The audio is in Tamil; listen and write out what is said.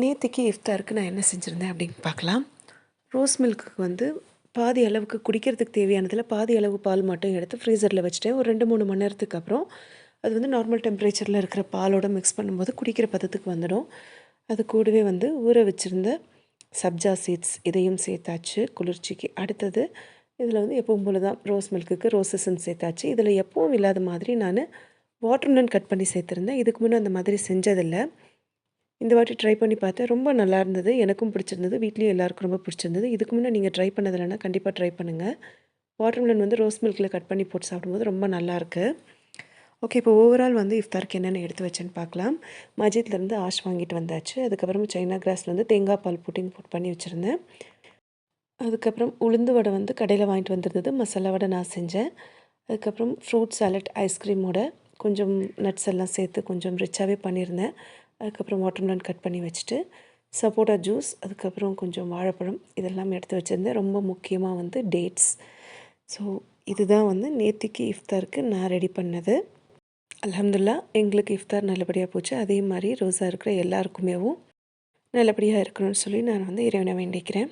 நேத்திக்கு இஃப்தாருக்கு நான் என்ன செஞ்சுருந்தேன் அப்படின்னு பார்க்கலாம். ரோஸ் மில்க்குக்கு வந்து பாதி அளவுக்கு குடிக்கிறதுக்கு தேவையானதில் பாதி அளவு பால் மட்டும் எடுத்து ஃப்ரீசரில் வச்சுட்டேன். ஒரு 2-3 மணி நேரத்துக்கு அப்புறம் அது வந்து நார்மல் டெம்பரேச்சரில் இருக்கிற பாலோட மிக்ஸ் பண்ணும்போது குடிக்கிற பதத்துக்கு வந்துடும். அது கூடவே வந்து ஊற வச்சுருந்த சப்ஜா சீட்ஸ் இதையும் சேர்த்தாச்சு குளிர்ச்சிக்கு. அடுத்தது இதில் வந்து எப்பவும் போல தான் ரோஸ் மில்க்குக்கு ரோஸ் எசன்ஸ் சேர்த்தாச்சு. இதில் எப்பவும் இல்லாத மாதிரி நான் வாட்டர்மெலன் கட் பண்ணி சேர்த்துருந்தேன். இதுக்கு முன்னே அந்த மாதிரி செஞ்சதில்லை. இந்த வாட்டி ட்ரை பண்ணி பார்த்தேன். ரொம்ப நல்லா இருந்தது. எனக்கும் பிடிச்சிருந்தது. வீட்லேயும் எல்லாருக்கும் ரொம்ப பிடிச்சிருந்தது. இதுக்கு முன்னே நீங்கள் ட்ரை பண்ணதில்லன்னா கண்டிப்பாக ட்ரை பண்ணுங்கள். வாட்டர்மெலன் வந்து ரோஸ் மில்கில் கட் பண்ணி போட்டு சாப்பிடும்போது ரொம்ப நல்லாயிருக்கு. ஓகே, இப்போ ஓவரால் வந்து இஃப்தாருக்கு என்னென்ன எடுத்து வச்சேன்னு பார்க்கலாம். மஜித்லேருந்து ஆஷ் வாங்கிட்டு வந்தாச்சு. அதுக்கப்புறம் சைனா கிராஸில் வந்து தேங்காய் பால் புட்டிங் போட்டு பண்ணி வச்சுருந்தேன். அதுக்கப்புறம் உளுந்து வடை வந்து கடையில் வாங்கிட்டு வந்திருந்தது. மசாலா வடை நான் செஞ்சேன். அதுக்கப்புறம் ஃப்ரூட் சாலட் ஐஸ்கிரீமோட கொஞ்சம் நட்ஸ் எல்லாம் சேர்த்து கொஞ்சம் ரிச்சாகவே பண்ணியிருந்தேன். அதுக்கப்புறம் வாட்டர்மெலன் கட் பண்ணி வச்சுட்டு சப்போட்டா ஜூஸ், அதுக்கப்புறம் கொஞ்சம் வாழைப்பழம் இதெல்லாம் எடுத்து வச்சுருந்தேன். ரொம்ப முக்கியமாக வந்து டேட்ஸ். ஸோ இதுதான் வந்து நேத்திக்கு இஃப்தாருக்கு நான் ரெடி பண்ணது. அல்ஹம்துலில்லாஹ் எங்களுக்கு இஃப்தார் நல்லபடியாக போச்சு. அதே மாதிரி ரோஸா இருக்கிற எல்லாருக்குமேவும் நல்லபடியாக இருக்கணும்னு சொல்லி நான் வந்து இறைவனை வேண்டிக்கிறேன்.